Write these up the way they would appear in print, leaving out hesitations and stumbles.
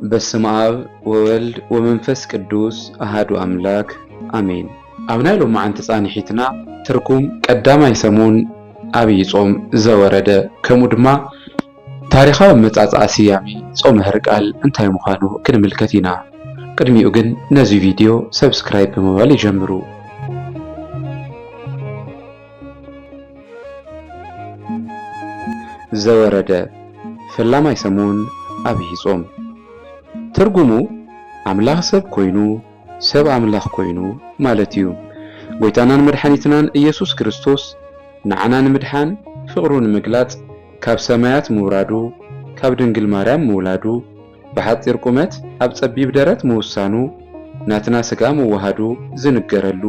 በስመ አብ ወወልድ ወመንፈስ ቅዱስ አሃዱ አምላክ አሜን። አብና ሎማዓንቲ ጻኒሒትና ትርጉም ቀዳማይ ሰሙን አብይ ጾም ዘወረደ ከምኡ ድማ ታሪኻዊ መጻጽዓ ስያሜ ጾመ ህርቃል እንታይ ምዃኑ ክንምልከት ኢና። ቅድሚኡ ግን ነዚ ቪድዮ ሰብስክራይብ ብምባል ይጀምሩ። ዘወረደ ፈላማይ ሰሙን አብይ ጾም ትርጉሙ አምላኽ ሰብ ኮይኑ ሰብ አምላኽ ኮይኑ ማለት እዩ። ጎይታናን መድኃኒትናን ኢየሱስ ክርስቶስ ንዓናን ምድሓን ፍቕሩን ምግላጽ ካብ ሰማያት ምውራዱ ካብ ድንግል ማርያም ምውላዱ ብሓፂር ቁመት ኣብ ጸቢብ ደረት ምውሳኑ ናትና ስጋ ምዋሃዱ ዝንገረሉ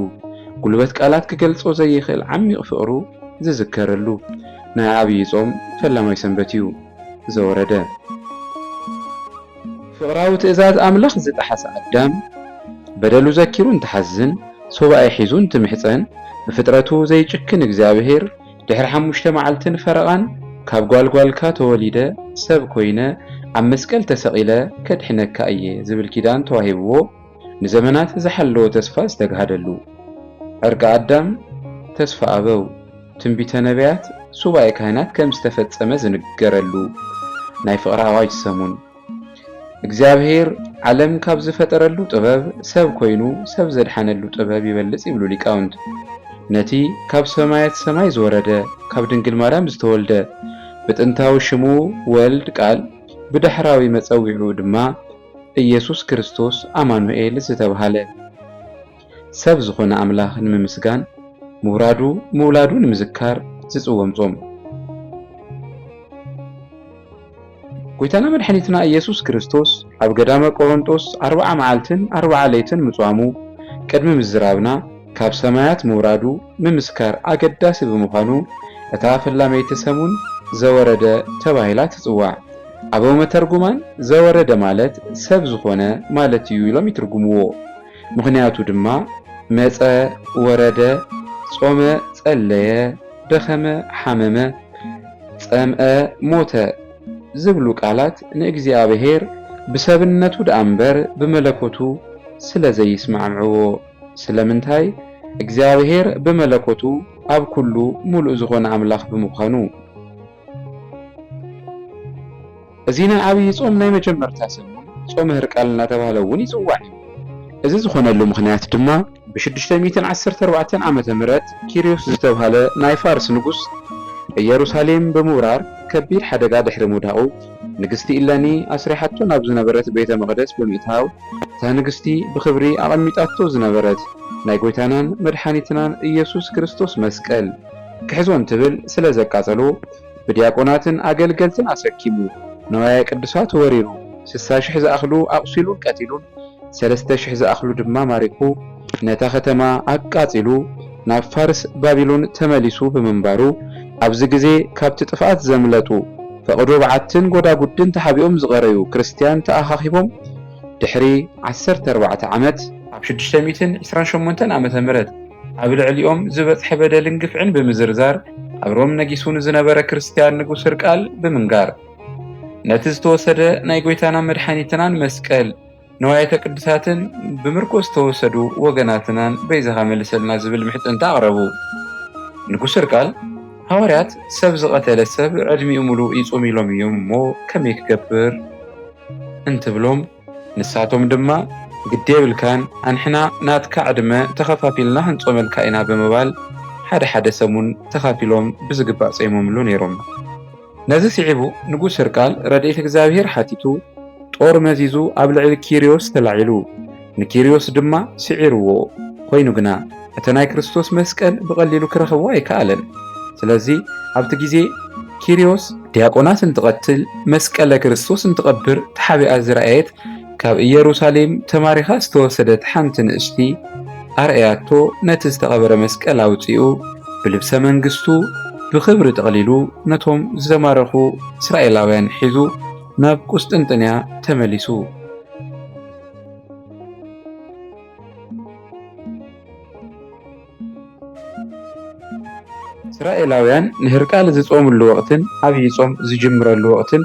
ጉልበት ቃላት ክገልጾ ዘይኽእል ዓሚቕ ፍቕሩ ዝዝከረሉ ናይ አብይ ጾም ፈላማይ ሰንበት እዩ። ዘወረደ ፍቕራዊ ትእዛዝ አምላኽ ዝጠሓሰ አዳም በደሉ ዘኪሩ እንትሓዝን ሶብኣይ ሒዙ እንትምሕፀን ብፍጥረቱ ዘይጭክን እግዚአብሔር ድሕሪ 5 መዓልትን ፈረቓን ካብ ጓልጓልካ ተወሊደ ሰብ ኮይነ ኣብ መስቀል ተሰቒለ ከድሕነካ እየ ዝብል ኪዳን ተዋሂብዎ ንዘመናት ዝሓለወ ተስፋ ዝተጋሃደሉ ዕርቃ አዳም ተስፋ ኣበው ትንቢተ ነቢያት ሱባኤ ካህናት ከም ዝተፈጸመ ዝንገረሉ ናይ ፍቕሪ ኣዋጅ ሰሙን እግዚአብሔር ዓለም ካብ ዝፈጠረሉ ጥበብ ሰብ ኮይኑ ሰብ ዘድሓነሉ ጥበብ ይበልጽ ይብሉ ሊቃውንት። ነቲ ካብ ሰማያት ሰማይ ዝወረደ ካብ ድንግል ማርያም ዝተወልደ ብጥንታዊ ሽሙ ወልድ ቃል ብዳሕራዊ መጸዊዑ ድማ ኢየሱስ ክርስቶስ አማኑኤል ዝተባሃለ ሰብ ዝኾነ አምላኽ ንምምስጋን ምውላዱ ንምዝካር ዝጽወም ጾም ጎይታና መድኃኒትና ኢየሱስ ክርስቶስ ኣብ ገዳመ ቆሮንጦስ 40 መዓልትን 40 ለይትን ምጽዋሙ ቅድሚ ምዝራብና ካብ ሰማያት ምውራዱ ምምስካር ኣገዳሲ ብምዃኑ እታ ፈላመይቲ ሰሙን ዘወረደ ተባሂላ ትጽዋዕ። ኣበው መተርጉማን ዘወረደ ማለት ሰብ ዝኾነ ማለት እዩ ኢሎም ይትርጉምዎ። ምኽንያቱ ድማ መጸ፣ ወረደ፣ ጾመ፣ ጸለየ፣ ደኸመ፣ ሓመመ፣ ጸምአ፣ ሞተ ዝብሉ ቃላት ንእግዚአብሔር ብሰብነቱ ደአንበር በመለኮቱ ስለዘይስማዕምዕዎ ስለምንታይ እግዚአብሔር በመለኮቱ ኣብ ኩሉ ሙሉእ ዝኾነ አምላኽ ብምዃኑ እዚና አብይ ጾም ናይ መጀመርታ ሰሙን ጾመ ህርቃል እናተባህለ እውን ይጽዋዕ። እዚ ዝኾነሉ ምኽንያት ድማ ብ614 ዓመተ ምህረት ኪሪዮስ ዝተባህለ ናይ ፋርስ ንጉስ ኢየሩሳሌም በመውራር ከቢድ ሓደጋ ድሕሪ ምውዳቑ ንግስቲ ኢላኒ ኣስሪሓቶ ናብ ዝነበረት ቤተ መቕደስ ብምእታው እታ ንግስቲ ብኽብሪ ኣቐሚጣቶ ዝነበረት ናይ ጎይታናን መድኃኒትናን ኢየሱስ ክርስቶስ መስቀል ክሕዞን ትብል ስለ ዘቃጸሎ ብዲያቆናትን ኣገልገልትን ኣስረኪቡ ነዋየ ቅዱሳት ወሪሩ 60,000 ዝኣኽሉ ኣቑሲሉን ቀቲሉን 3,000 ዝኣኽሉ ድማ ማሪኩ ነታ ከተማ ኣቃጺሉ ናብ ፋርስ ባቢሎን ተመሊሱ ብምንባሩ ኣብዚ ግዜ ካብቲ ጥፍኣት ዘምለጡ ፈቅዶ በዓትን ጎዳጉድን ተሓቢኦም ዝቐረዩ ክርስቲያን ተኣኻኺቦም ድሕሪ 14 ዓመት ኣብ 628 ዓመተ ምህረት ኣብ ልዕሊኦም ዝበጽሐ በደልን ግፍዕን ብምዝርዛር ኣብ ሮም ነጊሱ ዝነበረ ክርስቲያን ንጉስ ህርቃል ብምንጋር ነቲ ዝተወሰደ ናይ ጎይታና መድኃኒትናን መስቀል ነዋያተ ቅዱሳትን ብምርኮ ዝተወሰዱ ወገናትናን በይዛኻ መልሰልና ዝብል ምሕጥንታ ኣቕረቡ። ንጉስ ህርቃል ሐዋርያት ሰብ ዝቐተለ ሰብ ዕድሚኡ ሙሉእ ይጾም ኢሎም እዮም እሞ ከመይ ክገብር እንትብሎም ንሳቶም ድማ ግድ የብልካን አንሕና ናትካ ዕድመ ተኸፋፊልና ክንጾመልካ ኢና ብምባል ሓደ ሰሙን ተኻፊሎም ብዝግባእ ጾሞምሉ ነይሮም። ነዚ ሲዒቡ ንጉስ ህርቃል ረድኤት እግዚአብሔር ሓቲቱ ጦር መዚዙ ኣብ ልዕሊ ኪሪዮስ ተላዒሉ ንኪሪዮስ ድማ ስዒርዎ ኮይኑ ግና እቲ ናይ ክርስቶስ መስቀል ብቐሊሉ ክረኽቦ ኣይከኣለን። ስለዚ ኣብቲ ግዜ ኪሪዮስ ዲያቆናት እንትቐትል መስቀለ ክርስቶስ እንትቐብር ተሓቢኣ ዝረአየት ካብ ኢየሩሳሌም ተማሪኻ ዝተወሰደት ሓንቲ ንእሽቲ ኣርአያቶ ነቲ ዝተቐበረ መስቀል ኣውፂኡ ብልብሰ መንግስቱ ብኽብሪ ጠቕሊሉ ነቶም ዝተማረኹ እስራኤላውያን ሒዙ ናብ ቁስጥንጥንያ ተመሊሱ። እስራኤላውያን ንህርቃል ዝጾምሉ ወቅትን አብይ ጾም ዝጅምረሉ ወቅትን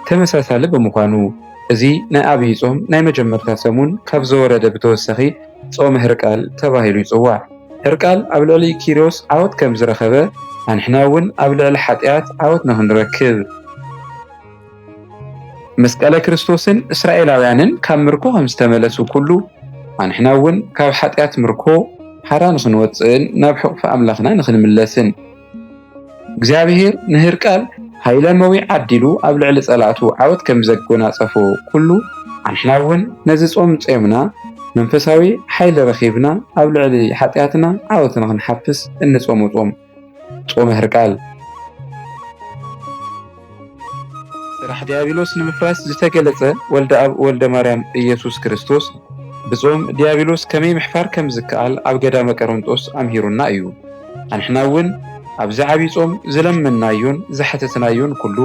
ተመሳሳሊ በመሆኑ እዚ ናይ ኣብይ ጾም ናይ መጀመርታ ሰሙን ካብ ዝወረደ ብተወሳኺ ጾመ ሕርቃል ተባሂሉ ይጽዋዕ። ሕርቃል ኣብ ልዕሊ ኪሮስ ዓወት ከም ዝረኸበ ኣንሕና እውን ኣብ ልዕሊ ሓጢኣት ዓወት ንኽንረክብ መስቀለ ክርስቶስን እስራኤላውያንን ካብ ምርኮ ከም ዝተመለሱ ኩሉ ኣንሕና እውን ካብ ሓጢኣት ምርኮ ሓራ ንኽንወፅእን ናብ ሕቑፊ ኣምላኽና ንኽንምለስን እግዚኣብሔር ንሕርቃል ሃይለ መዊዕ ዓዲሉ ኣብ ልዕሊ ጸላእቱ ዓወት ከም ዘጎናጸፎ ኩሉ ኣንሕና እውን ነዚ ጾም ጾምና መንፈሳዊ ሓይሊ ረኺብና ኣብ ልዕሊ ሓጢኣትና ዓወት ንኽንሓፍስ እንጾሞ ጾመ ሕርቃል ስራሕ ዲያብሎስ ንምፍራስ ዝተገለጸ ወልደ ኣብ ወልደ ማርያም ኢየሱስ ክርስቶስ ብጾም ዲያብሎስ ከመይ ምሕፋር ከም ዝከኣል ኣብ ገዳመ ቀሮንጦስ ኣምሂሩና እዩ። ኣንሕና እውን ኣብዚ ዓብይ ጾም ዝለመናዮን ዝሓተትናዮን ኩሉ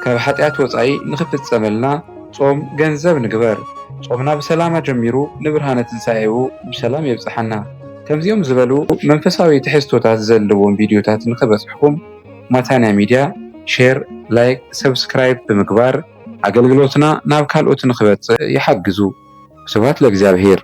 ካብ ሓጢኣት ወፃኢ ንኽፍጸመልና ጾም ገንዘብ ንግበር። ጾምና ብሰላም ጀሚሩ ንብርሃነ ትንሣኤው ብሰላም የብጽሐና። ከምዚኦም ዝበሉ መንፈሳዊ ትሕዝቶታት ዘለዎም ቪድዮታት ንኽበጽሕኩም ማታንያ ሚድያ ሼር፣ ላይክ፣ ሰብስክራይብ ብምግባር ኣገልግሎትና ናብ ካልኦት ንኽበጽሕ ይሓግዙ። ስብሐት ለእግዚአብሔር።